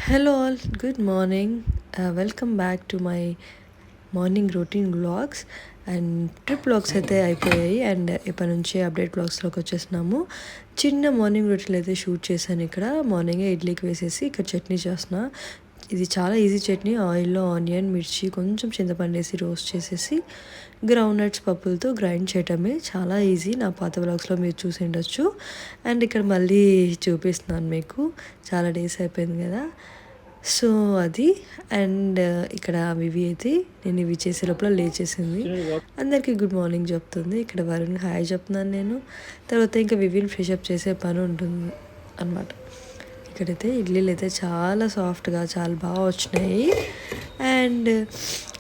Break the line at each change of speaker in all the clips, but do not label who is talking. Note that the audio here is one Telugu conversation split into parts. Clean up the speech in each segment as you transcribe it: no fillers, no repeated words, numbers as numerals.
Hello all, good morning. Welcome back to my morning routine vlogs and trip vlogs అయితే అయిపోయాయి అండ్ ఇప్పటి నుంచి అప్డేట్ వ్లాగ్స్లోకి వచ్చేసినాము. చిన్న మార్నింగ్ రొటీన్ అయితే షూట్ చేశాను. ఇక్కడ మార్నింగే ఇడ్లీకి వేసేసి ఇక్కడ చట్నీ చేస్తున్నా. ఇది చాలా ఈజీ చట్నీ. ఆయిల్లో ఆనియన్, మిర్చి, కొంచెం చింతపండు వేసి రోస్ట్ చేసేసి గ్రౌండ్ నట్స్ పప్పులతో గ్రైండ్ చేయటమే. చాలా ఈజీ. నా పాత వ్లాగ్స్లో మీరు చూసి ఉండొచ్చు. అండ్ ఇక్కడ మళ్ళీ చూపిస్తున్నాను మీకు. చాలా డేస్ అయిపోయింది కదా, సో అది. అండ్ ఇక్కడ వివి అయితే నేను ఇవి చేసే లోపల లేచేసింది. అందరికీ గుడ్ మార్నింగ్ చెప్తుంది. ఇక్కడ వరుణ్ హాయ్ చెప్తున్నాను నేను. తర్వాత ఇంకా వివిని ఫ్రెషప్ చేసే పని ఉంటుంది అనమాట. ఇక్కడైతే ఇడ్లీలు అయితే చాలా సాఫ్ట్గా చాలా బాగా వచ్చినాయి. అండ్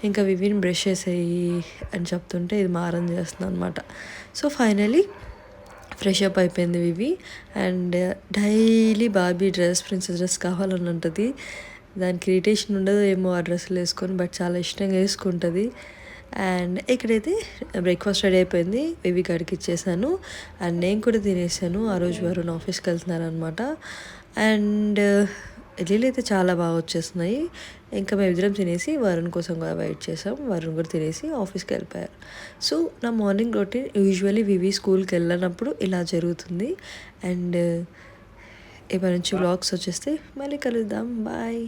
ఇంకా వివిని బ్రష్ చేసేయి అని చెప్తుంటే ఇది మారం చేస్తున్నాను అనమాట. సో ఫైనలీ ఫ్రెష్ అప్ అయిపోయింది వివి. And daily Barbie dress, princess dress కావాలని ఉంటుంది. దానికి ఇరిటేషన్ ఉండదు ఏమో ఆ డ్రెస్సులు వేసుకొని, బట్ చాలా ఇష్టంగా వేసుకుంటుంది. అండ్ ఇక్కడైతే బ్రేక్ఫాస్ట్ రెడీ అయిపోయింది. వివి కాడికి ఇచ్చేసాను అండ్ నేను కూడా తినేసాను. ఆ రోజు వరుణ్ ఆఫీస్కి వెళ్తున్నారనమాట. అండ్ ఇడ్లీలు అయితే చాలా బాగా వచ్చేస్తున్నాయి. ఇంకా మేము ఇద్దరం తినేసి వరుణ్ కోసం కూడా వెయిట్ చేసాం. వరుణ్ కూడా తినేసి ఆఫీస్కి వెళ్ళిపోయారు. సో నా మార్నింగ్ రొటీన్ యూజువల్లీ వివి స్కూల్కి వెళ్ళినప్పుడు ఇలా జరుగుతుంది. అండ్ ఇప్పటి నుంచి వ్లాగ్స్ వచ్చేస్తే మళ్ళీ కలుద్దాం. బాయ్.